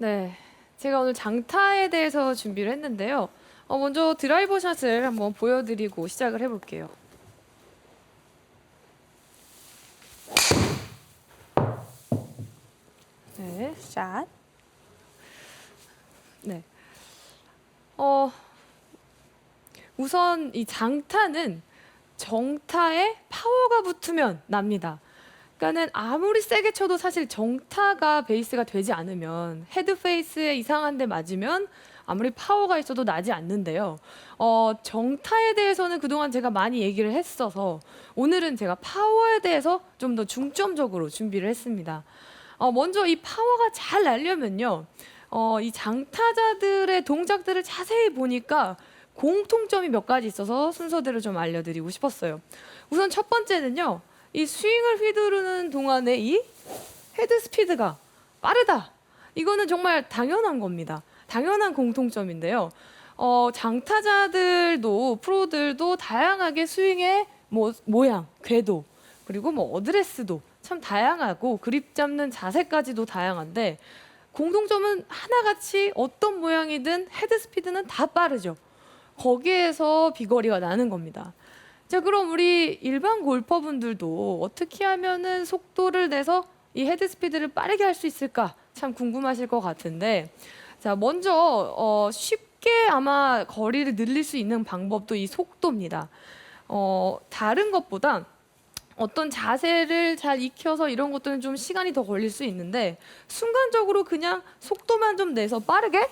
네, 제가 오늘 장타에 대해서 준비를 했는데요. 먼저 드라이버 샷을 한번 보여드리고 시작을 해볼게요. 네, 샷. 네. 우선 이 장타는 정타에 파워가 붙으면 납니다. 그러니까는 아무리 세게 쳐도 사실 정타가 베이스가 되지 않으면 헤드 페이스에 이상한 데 맞으면 아무리 파워가 있어도 나지 않는데요. 정타에 대해서는 그동안 제가 많이 얘기를 했어서 오늘은 제가 파워에 대해서 좀 더 중점적으로 준비를 했습니다. 먼저 이 파워가 잘 나려면요. 이 장타자들의 동작들을 자세히 보니까 공통점이 몇 가지 있어서 순서대로 좀 알려드리고 싶었어요. 우선 첫 번째는요. 이 스윙을 휘두르는 동안에 이 헤드 스피드가 빠르다. 이거는 정말 당연한 겁니다. 당연한 공통점인데요. 장타자들도 프로들도 다양하게 스윙의 모양, 궤도, 그리고 어드레스도 참 다양하고 그립 잡는 자세까지도 다양한데 공통점은 하나같이 어떤 모양이든 헤드 스피드는 다 빠르죠. 거기에서 비거리가 나는 겁니다. 자, 그럼 우리 일반 골퍼분들도 어떻게 하면은 속도를 내서 이 헤드 스피드를 빠르게 할 수 있을까? 참 궁금하실 것 같은데, 자, 먼저 쉽게 아마 거리를 늘릴 수 있는 방법도 이 속도입니다. 다른 것보다 어떤 자세를 잘 익혀서 이런 것들은 좀 시간이 더 걸릴 수 있는데 순간적으로 그냥 속도만 좀 내서 빠르게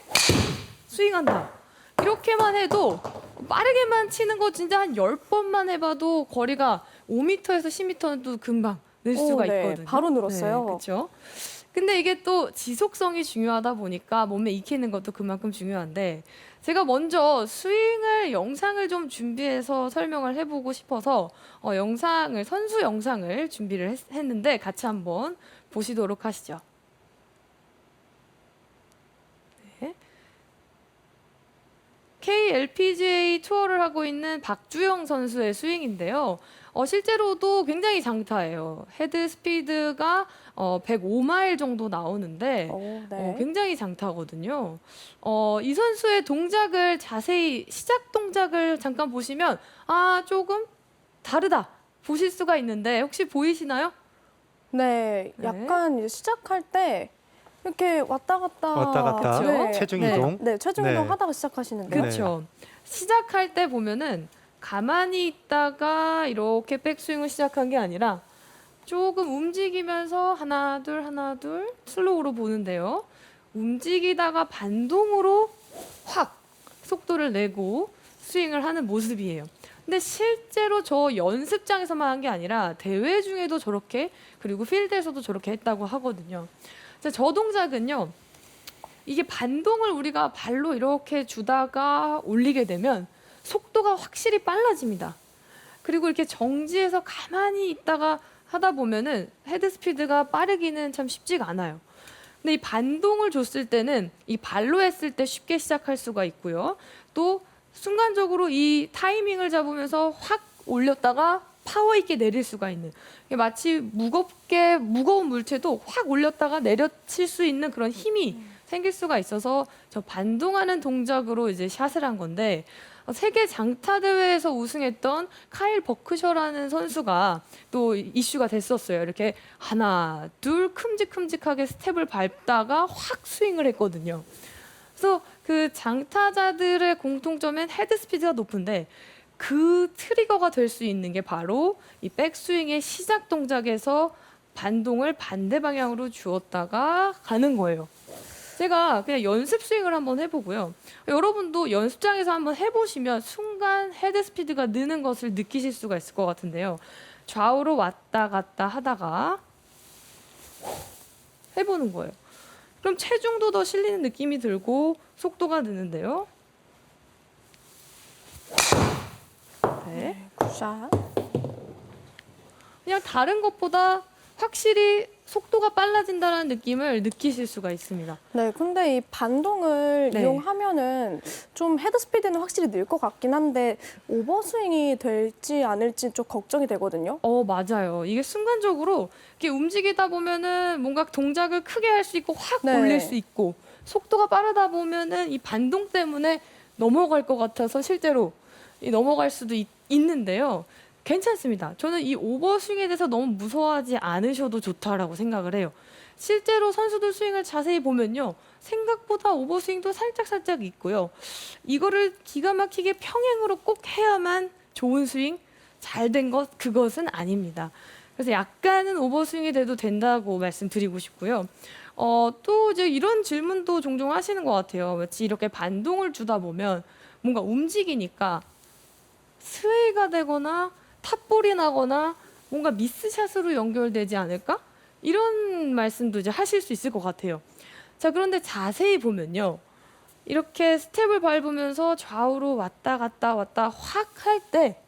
스윙한다. 이렇게만 해도 빠르게만 치는 거 진짜 한 10번만 해봐도 거리가 5m에서 10m는 또 금방 늘 수가 네. 있거든요. 바로 늘었어요. 그렇죠. 근데 이게 또 지속성이 중요하다 보니까 몸에 익히는 것도 그만큼 중요한데 제가 먼저 스윙을 영상을 좀 준비해서 설명을 해보고 싶어서 선수 영상을 준비를 했는데 같이 한번 보시도록 하시죠. 네. KLPGA 투어를 하고 있는 박주영 선수의 스윙인데요. 실제로도 굉장히 장타예요. 헤드 스피드가 105마일 정도 나오는데 네. 굉장히 장타거든요. 이 선수의 동작을 자세히 시작 동작을 잠깐 보시면 조금 다르다 보실 수가 있는데 혹시 보이시나요? 네. 네. 약간 이제 시작할 때 이렇게 왔다 갔다. 그쵸? 체중 네. 이동. 네, 체중 네. 이동 하다가 시작하시는데요. 그렇죠. 시작할 때 보면은 가만히 있다가 이렇게 백스윙을 시작한 게 아니라 조금 움직이면서 하나 둘 슬로우로 보는데요. 움직이다가 반동으로 확 속도를 내고 스윙을 하는 모습이에요. 근데 실제로 저 연습장에서만 한 게 아니라 대회 중에도 저렇게 그리고 필드에서도 저렇게 했다고 하거든요. 자, 저 동작은요. 이게 반동을 우리가 발로 이렇게 주다가 올리게 되면 속도가 확실히 빨라집니다. 그리고 이렇게 정지해서 가만히 있다가 하다 보면은 헤드 스피드가 빠르기는 참 쉽지가 않아요. 근데 이 반동을 줬을 때는 이 발로 했을 때 쉽게 시작할 수가 있고요. 또 순간적으로 이 타이밍을 잡으면서 확 올렸다가 파워 있게 내릴 수가 있는 마치 무거운 물체도 확 올렸다가 내려칠 수 있는 그런 힘이 생길 수가 있어서 저 반동하는 동작으로 이제 샷을 한 건데 세계 장타 대회에서 우승했던 카일 버크셔라는 선수가 또 이슈가 됐었어요. 이렇게 하나, 둘 큼직큼직하게 스텝을 밟다가 확 스윙을 했거든요. 그래서 그 장타자들의 공통점은 헤드 스피드가 높은데 그 트리거가 될 수 있는 게 바로 이 백스윙의 시작 동작에서 반동을 반대 방향으로 주었다가 가는 거예요. 제가 그냥 연습 스윙을 한번 해보고요. 여러분도 연습장에서 한번 해보시면 순간 헤드 스피드가 느는 것을 느끼실 수가 있을 것 같은데요. 좌우로 왔다 갔다 하다가 해보는 거예요. 그럼 체중도 더 실리는 느낌이 들고 속도가 느는데요. 네. 굿샷. 그냥 다른 것보다 확실히 속도가 빨라진다는 느낌을 느끼실 수가 있습니다. 네, 근데 이 반동을 네. 이용하면은 좀 헤드 스피드는 확실히 늘 것 같긴 한데 오버스윙이 될지 않을지 좀 걱정이 되거든요. 맞아요. 이게 순간적으로 이렇게 움직이다 보면은 뭔가 동작을 크게 할 수 있고 확 네. 올릴 수 있고 속도가 빠르다 보면은 이 반동 때문에 넘어갈 것 같아서 실제로 넘어갈 수도 있는데요. 괜찮습니다. 저는 이 오버스윙에 대해서 너무 무서워하지 않으셔도 좋다라고 생각을 해요. 실제로 선수들 스윙을 자세히 보면요. 생각보다 오버스윙도 살짝살짝 있고요. 이거를 기가 막히게 평행으로 꼭 해야만 좋은 스윙, 잘 된 그것은 아닙니다. 그래서 약간은 오버스윙이 돼도 된다고 말씀드리고 싶고요. 또 이제 이런 질문도 종종 하시는 것 같아요. 마치 이렇게 반동을 주다 보면 뭔가 움직이니까 스웨이가 되거나 탑볼이 나거나 뭔가 미스샷으로 연결되지 않을까? 이런 말씀도 이제 하실 수 있을 것 같아요. 자, 그런데 자세히 보면요. 이렇게 스텝을 밟으면서 좌우로 왔다 갔다 왔다 확 할 때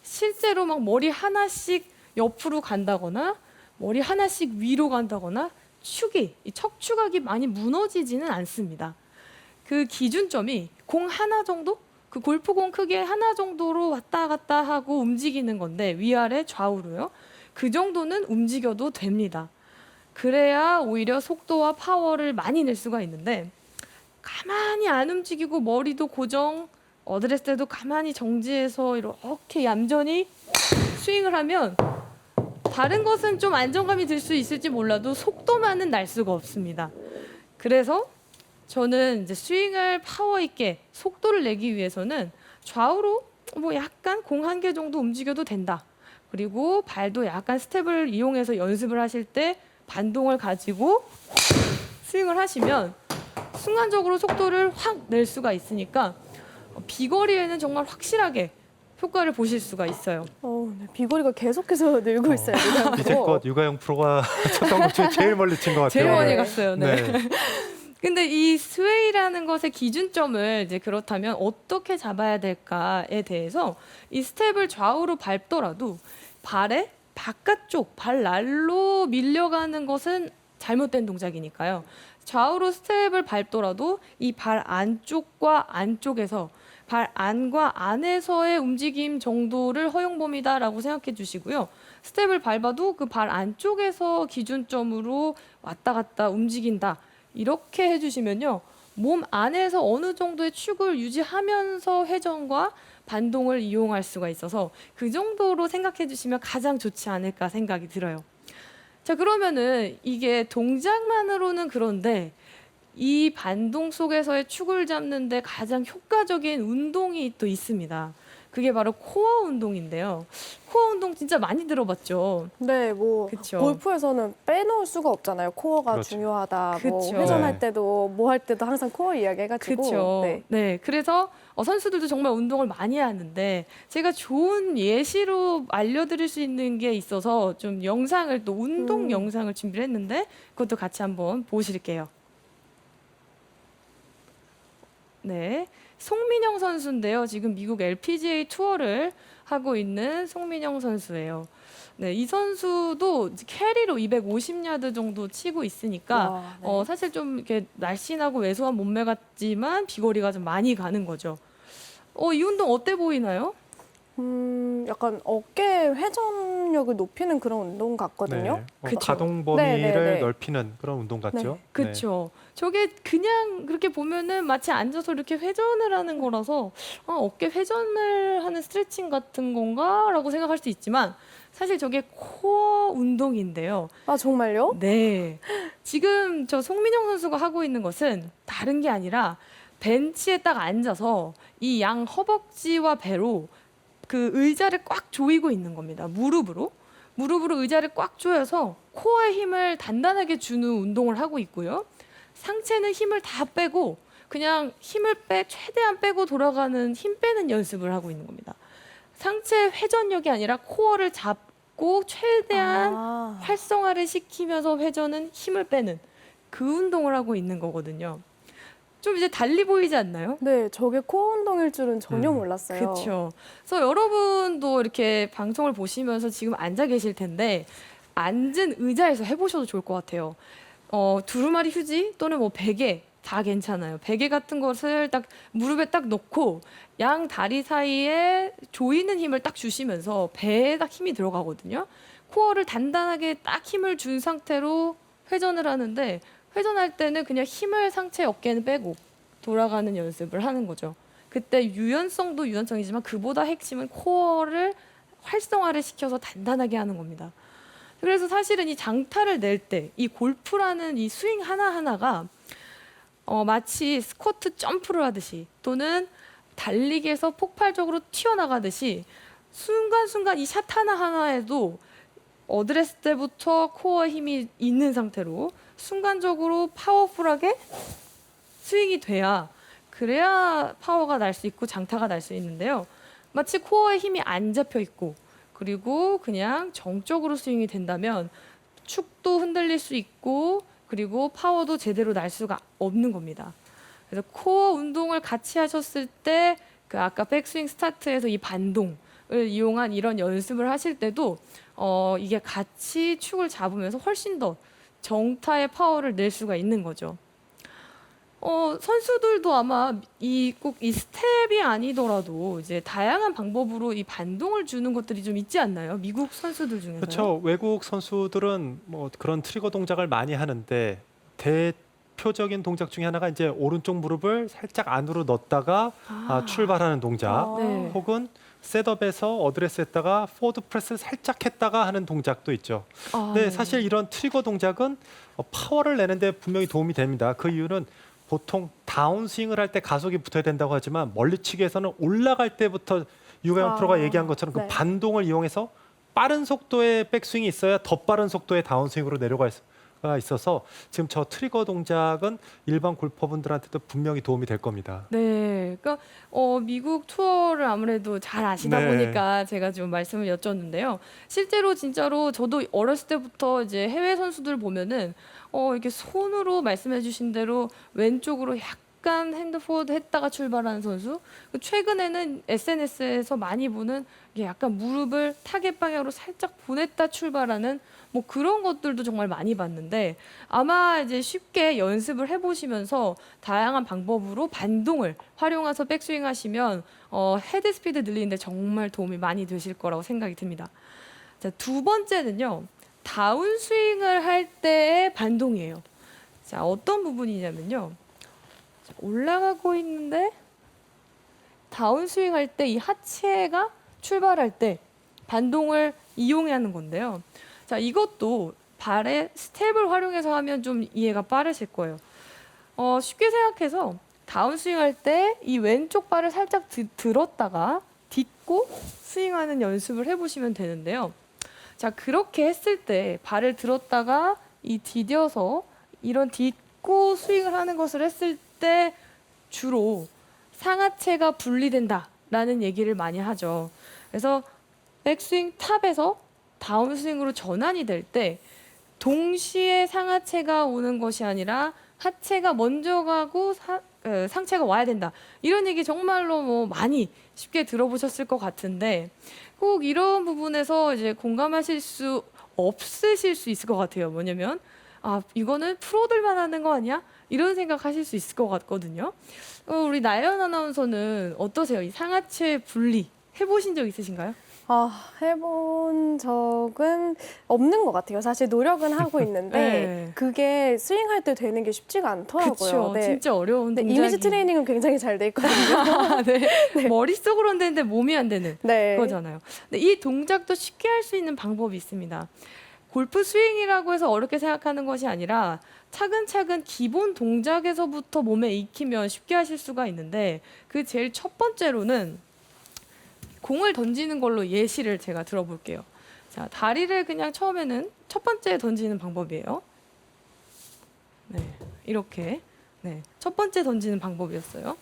실제로 막 머리 하나씩 옆으로 간다거나 머리 하나씩 위로 간다거나 이 척추각이 많이 무너지지는 않습니다. 그 기준점이 공 하나 정도? 그 골프공 크기 하나 정도로 왔다 갔다 하고 움직이는 건데 위아래 좌우로요. 그 정도는 움직여도 됩니다. 그래야 오히려 속도와 파워를 많이 낼 수가 있는데 가만히 안 움직이고 머리도 고정, 어드레스 때도 가만히 정지해서 이렇게 얌전히 스윙을 하면 다른 것은 좀 안정감이 들 수 있을지 몰라도 속도만은 날 수가 없습니다. 그래서 저는 이제 스윙을 파워 있게 속도를 내기 위해서는 좌우로 뭐 약간 공 한 개 정도 움직여도 된다. 그리고 발도 약간 스텝을 이용해서 연습을 하실 때 반동을 가지고 스윙을 하시면 순간적으로 속도를 확 낼 수가 있으니까 비거리에는 정말 확실하게 효과를 보실 수가 있어요. 네, 비거리가 계속해서 늘고 있어요. 이제껏 유가영 프로가 쳤던 것 중에 제일 멀리 친 것 같아요. 제일 멀리 네. 갔어요. 네. 근데 이 스웨이라는 것의 기준점을 이제 그렇다면 어떻게 잡아야 될까에 대해서 이 스텝을 좌우로 밟더라도 발의 바깥쪽 발날로 밀려가는 것은 잘못된 동작이니까요. 좌우로 스텝을 밟더라도 이 발 안쪽과 안쪽에서 발 안과 안에서의 움직임 정도를 허용범위다라고 생각해 주시고요. 스텝을 밟아도 그 발 안쪽에서 기준점으로 왔다 갔다 움직인다. 이렇게 해주시면요. 몸 안에서 어느 정도의 축을 유지하면서 회전과 반동을 이용할 수가 있어서 그 정도로 생각해 주시면 가장 좋지 않을까 생각이 들어요. 자, 그러면은 이게 동작만으로는 그런데 이 반동 속에서의 축을 잡는데 가장 효과적인 운동이 또 있습니다. 그게 바로 코어 운동인데요. 코어 운동 진짜 많이 들어봤죠. 네, 뭐 그쵸. 골프에서는 빼놓을 수가 없잖아요. 코어가 그렇죠. 중요하다. 뭐 그쵸. 회전할 네. 때도 뭐 할 때도 항상 코어 이야기 해가지고. 그렇죠. 네. 네, 그래서 선수들도 정말 운동을 많이 하는데 제가 좋은 예시로 알려드릴 수 있는 게 있어서 좀 영상을 또 운동 영상을 준비를 했는데 그것도 같이 한번 보실게요. 네, 송민영 선수인데요. 지금 미국 LPGA 투어를 하고 있는 송민영 선수예요. 네, 이 선수도 캐리로 250야드 정도 치고 있으니까 와, 네. 사실 좀 이렇게 날씬하고 왜소한 몸매 같지만 비거리가 좀 많이 가는 거죠. 이 운동 어때 보이나요? 약간 어깨 회전력을 높이는 그런 운동 같거든요. 네. 그쵸. 가동 범위를 네, 네, 네. 넓히는 그런 운동 같죠? 그렇죠. 저게 그냥 그렇게 보면은 마치 앉아서 이렇게 회전을 하는 거라서 어깨 회전을 하는 스트레칭 같은 건가라고 생각할 수 있지만 사실 저게 코어 운동인데요. 아, 정말요? 네. 지금 저 송민영 선수가 하고 있는 것은 다른 게 아니라 벤치에 딱 앉아서 이 양 허벅지와 배로 그 의자를 꽉 조이고 있는 겁니다. 무릎으로 의자를 꽉 조여서 코어에 힘을 단단하게 주는 운동을 하고 있고요. 상체는 힘을 다 빼고 그냥 최대한 빼고 돌아가는 힘 빼는 연습을 하고 있는 겁니다. 상체 회전력이 아니라 코어를 잡고 최대한 아, 활성화를 시키면서 회전은 힘을 빼는 그 운동을 하고 있는 거거든요. 좀 이제 달리 보이지 않나요? 네, 저게 코어 운동일 줄은 전혀 몰랐어요. 그렇죠. 그래서 여러분도 이렇게 방송을 보시면서 지금 앉아 계실 텐데 앉은 의자에서 해보셔도 좋을 것 같아요. 두루마리 휴지 또는 뭐 베개 다 괜찮아요. 베개 같은 것을 딱 무릎에 딱 놓고 양 다리 사이에 조이는 힘을 딱 주시면서 배에 딱 힘이 들어가거든요. 코어를 단단하게 딱 힘을 준 상태로 회전을 하는데 회전할 때는 그냥 힘을 상체 어깨는 빼고 돌아가는 연습을 하는 거죠. 그때 유연성도 유연성이지만 그보다 핵심은 코어를 활성화를 시켜서 단단하게 하는 겁니다. 그래서 사실은 이 장타를 낼 때 이 골프라는 이 스윙 하나하나가 마치 스쿼트 점프를 하듯이 또는 달리기에서 폭발적으로 튀어나가듯이 순간순간 이 샷 하나하나에도 어드레스 때부터 코어 힘이 있는 상태로 순간적으로 파워풀하게 스윙이 돼야 그래야 파워가 날 수 있고 장타가 날 수 있는데요. 마치 코어에 힘이 안 잡혀 있고 그리고 그냥 정적으로 스윙이 된다면 축도 흔들릴 수 있고 그리고 파워도 제대로 날 수가 없는 겁니다. 그래서 코어 운동을 같이 하셨을 때 그 아까 백스윙 스타트에서 이 반동을 이용한 이런 연습을 하실 때도 이게 같이 축을 잡으면서 훨씬 더 정타의 파워를 낼 수가 있는 거죠. 선수들도 아마 꼭 이 스텝이 아니더라도 이제 다양한 방법으로 이 반동을 주는 것들이 좀 있지 않나요? 미국 선수들 중에서요? 그렇죠. 외국 선수들은 뭐 그런 트리거 동작을 많이 하는데 대표적인 동작 중에 하나가 이제 오른쪽 무릎을 살짝 안으로 넣었다가 출발하는 동작, 네. 혹은 셋업에서 어드레스했다가 포워드 프레스를 살짝 했다가 하는 동작도 있죠. 근데 네. 사실 이런 트리거 동작은 파워를 내는데 분명히 도움이 됩니다. 그 이유는 보통 다운스윙을 할 때 가속이 붙어야 된다고 하지만 멀리치기에서는 올라갈 때부터 유가영 프로가 얘기한 것처럼 그 네. 반동을 이용해서 빠른 속도의 백스윙이 있어야 더 빠른 속도의 다운스윙으로 내려가 있어서 지금 저 트리거 동작은 일반 골퍼분들한테도 분명히 도움이 될 겁니다. 네, 그러니까 미국 투어를 아무래도 잘 아시다 네. 보니까 제가 좀 말씀을 여쭸는데요. 실제로 진짜로 저도 어렸을 때부터 이제 해외 선수들 보면은 이렇게 손으로 말씀해주신 대로 왼쪽으로 약간 핸드 포워드 했다가 출발하는 선수. 최근에는 SNS에서 많이 보는 이게 약간 무릎을 타겟 방향으로 살짝 보냈다 출발하는 뭐 그런 것들도 정말 많이 봤는데 아마 이제 쉽게 연습을 해보시면서 다양한 방법으로 반동을 활용해서 백스윙 하시면 헤드 스피드 늘리는데 정말 도움이 많이 되실 거라고 생각이 듭니다. 자, 두 번째는요. 다운스윙을 할 때의 반동이에요. 자, 어떤 부분이냐면요. 자, 올라가고 있는데 다운스윙 할 때 이 하체가 출발할 때 반동을 이용해 하는 건데요. 자, 이것도 발의 스텝을 활용해서 하면 좀 이해가 빠르실 거예요. 쉽게 생각해서 다운스윙 할 때 이 왼쪽 발을 살짝 들었다가 딛고 스윙하는 연습을 해보시면 되는데요. 자, 그렇게 했을 때 발을 들었다가 이 디뎌서 이런 딛고 스윙을 하는 것을 했을 때 주로 상하체가 분리된다라는 얘기를 많이 하죠. 그래서 백스윙 탑에서 다운스윙으로 전환이 될 때 동시에 상하체가 오는 것이 아니라 하체가 먼저 가고 상체가 와야 된다. 이런 얘기 정말로 뭐 많이 쉽게 들어보셨을 것 같은데 꼭 이런 부분에서 이제 공감하실 수 없으실 수 있을 것 같아요. 뭐냐면 이거는 프로들만 하는 거 아니야? 이런 생각하실 수 있을 것 같거든요. 우리 나연 아나운서는 어떠세요? 이 상하체 분리 해보신 적 있으신가요? 해본 적은 없는 것 같아요. 사실 노력은 하고 있는데 네. 그게 스윙할 때 되는 게 쉽지가 않더라고요. 그렇죠. 네. 진짜 어려운 근데 동작이. 이미지 트레이닝은 굉장히 잘 돼 있거든요. 네. 머릿속으로는 되는데 몸이 안 되는 네. 그거잖아요. 근데 이 동작도 쉽게 할 수 있는 방법이 있습니다. 골프 스윙이라고 해서 어렵게 생각하는 것이 아니라 차근차근 기본 동작에서부터 몸에 익히면 쉽게 하실 수가 있는데 그 제일 첫 번째로는 공을 던지는 걸로 예시를 제가 들어볼게요. 자, 다리를 그냥 처음에는 첫 번째 던지는 방법이에요. 네, 이렇게. 네, 첫 번째 던지는 방법이었어요.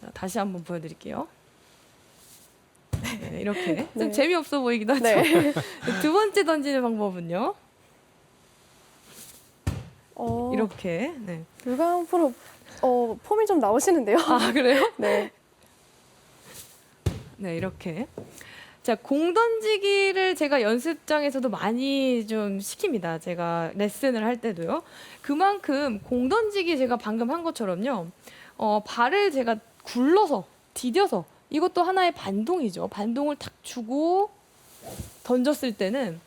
자, 다시 한번 보여드릴게요. 네, 이렇게. 좀 네. 재미없어 보이기도 하죠. 네. 두 번째 던지는 방법은요. 이렇게. 네. 유가영 프로 폼이 좀 나오시는데요. 그래요? 네. 네, 이렇게. 자, 자, 공 던지기를 제가 연습장에서도 많이 좀 시킵니다. 제가 레슨을 할 때도요. 그만큼 공 던지기 제가 방금 한 것처럼요. 발을 제가 굴러서 디뎌서 이것도 하나의 반동이죠. 반동을 탁 주고 던졌을 때는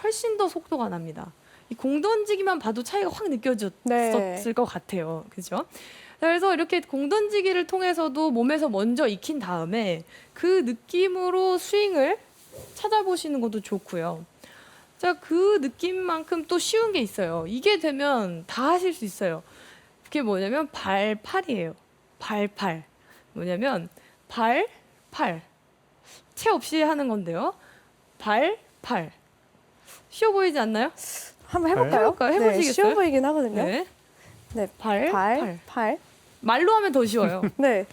훨씬 더 속도가 납니다. 이 공 던지기만 봐도 차이가 확 느껴졌을 네. 것 같아요. 그죠? 그래서 이렇게 공 던지기를 통해서도 몸에서 먼저 익힌 다음에 그 느낌으로 스윙을 찾아보시는 것도 좋고요. 자, 그 느낌만큼 또 쉬운 게 있어요. 이게 되면 다 하실 수 있어요. 그게 뭐냐면 발팔이에요. 발팔. 뭐냐면 발, 팔. 채 없이 하는 건데요. 발, 팔. 쉬워 보이지 않나요? 한번 해볼까요? 해볼까요? 해보시겠어요? 네, 쉬워 보이긴 하거든요. 네. 네. 발, 발, 팔. 팔. 말로 하면 더 쉬워요. 네.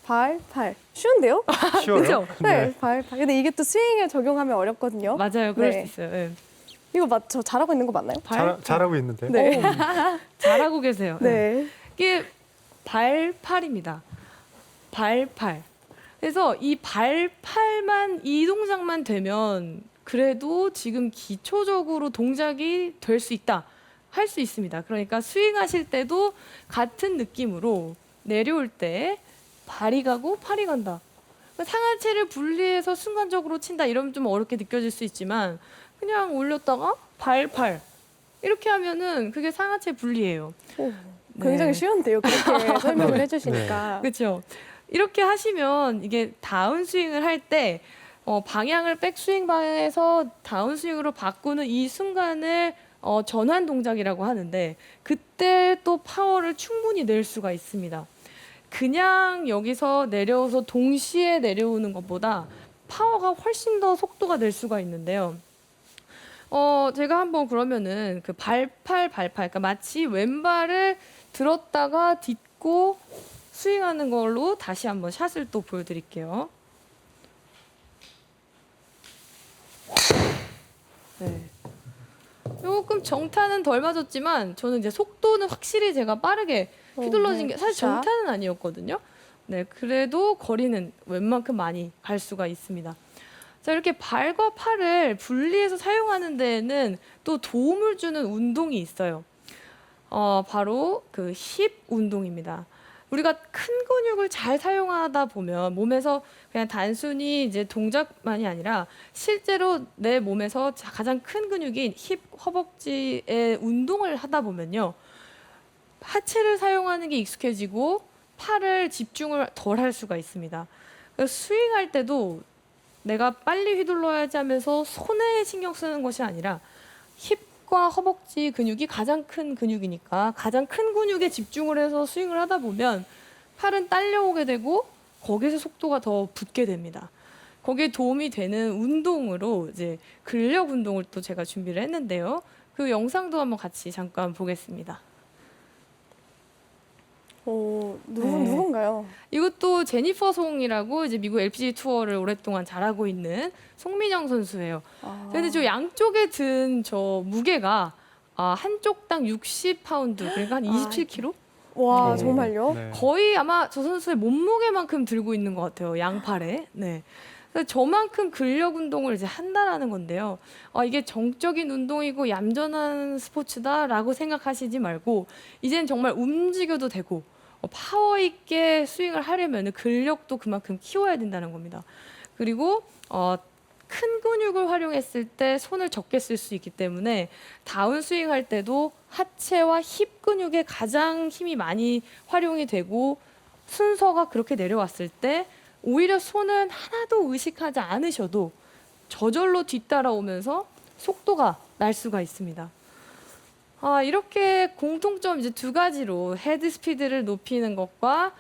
발, 팔. 쉬운데요? 쉬워요. 그죠? 네. 발, 팔. 근데 이게 또 스윙에 적용하면 어렵거든요. 맞아요. 그럴 네. 수 있어요. 네. 이거 저 잘하고 있는 거 맞나요? 발, 잘하고 있는데. 네. 잘하고 계세요. 네. 이게 발팔입니다. 발팔. 그래서 이 발팔만 이 동작만 되면 그래도 지금 기초적으로 동작이 될 수 있다. 할 수 있습니다. 그러니까 스윙하실 때도 같은 느낌으로 내려올 때 발이 가고 팔이 간다. 상하체를 분리해서 순간적으로 친다. 이러면 좀 어렵게 느껴질 수 있지만 그냥 올렸다가 발, 팔. 이렇게 하면은 그게 상하체 분리예요. 오, 굉장히 네. 쉬운데요. 그렇게 설명을 해주시니까. 그렇죠. 이렇게 하시면 이게 다운 스윙을 할 때 방향을 백스윙 방향에서 다운 스윙으로 바꾸는 이 순간을 전환 동작이라고 하는데 그때 또 파워를 충분히 낼 수가 있습니다. 그냥 여기서 내려서 동시에 내려오는 것보다 파워가 훨씬 더 속도가 낼 수가 있는데요. 제가 한번 그러면은 그 발팔, 그러니까 마치 왼발을 들었다가 딛고 스윙하는 걸로 다시 한번 샷을 또 보여드릴게요. 네. 조금 정타는 덜 맞았지만 저는 이제 속도는 확실히 제가 빠르게 휘둘러진 게 사실 샷. 정타는 아니었거든요. 네, 그래도 거리는 웬만큼 많이 갈 수가 있습니다. 자, 이렇게 발과 팔을 분리해서 사용하는 데에는 또 도움을 주는 운동이 있어요. 바로 그 힙 운동입니다. 우리가 큰 근육을 잘 사용하다 보면 몸에서 그냥 단순히 이제 동작만이 아니라 실제로 내 몸에서 가장 큰 근육인 힙 허벅지의 운동을 하다 보면요. 하체를 사용하는 게 익숙해지고 팔을 집중을 덜 할 수가 있습니다. 그래서 스윙할 때도 내가 빨리 휘둘러야지 하면서 손에 신경 쓰는 것이 아니라 힙과 허벅지 근육이 가장 큰 근육이니까 가장 큰 근육에 집중을 해서 스윙을 하다 보면 팔은 딸려오게 되고 거기서 속도가 더 붙게 됩니다. 거기에 도움이 되는 운동으로 이제 근력 운동을 또 제가 준비를 했는데요. 그 영상도 한번 같이 잠깐 보겠습니다. 네. 누군가요? 이것도 제니퍼 송이라고 이제 미국 LPG 투어를 오랫동안 잘하고 있는 송민영 선수예요. 근데 저 양쪽에 든 저 무게가 한쪽당 60파운드, 그러니까 한 27kg? 와, 오, 정말요? 네. 거의 아마 저 선수의 몸무게만큼 들고 있는 것 같아요. 양팔에. 네. 그래서 저만큼 근력 운동을 이제 한다라는 건데요. 이게 정적인 운동이고 얌전한 스포츠다라고 생각하시지 말고 이제는 정말 움직여도 되고 파워 있게 스윙을 하려면 근력도 그만큼 키워야 된다는 겁니다. 그리고 큰 근육을 활용했을 때 손을 적게 쓸 수 있기 때문에 다운 스윙 할 때도 하체와 힙 근육에 가장 힘이 많이 활용이 되고 순서가 그렇게 내려왔을 때 오히려 손은 하나도 의식하지 않으셔도 저절로 뒤따라오면서 속도가 날 수가 있습니다. 이렇게 공통점 이제 두 가지로 헤드 스피드를 높이는 것과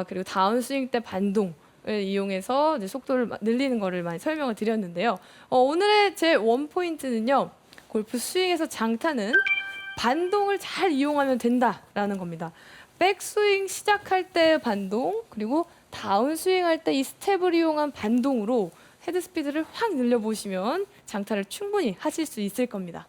그리고 다운 스윙 때 반동을 이용해서 이제 속도를 늘리는 거를 많이 설명을 드렸는데요. 오늘의 제 원포인트는요. 골프 스윙에서 장타는 반동을 잘 이용하면 된다라는 겁니다. 백스윙 시작할 때 반동, 그리고 다운 스윙 할 때 이 스텝을 이용한 반동으로 헤드 스피드를 확 늘려보시면 장타를 충분히 하실 수 있을 겁니다.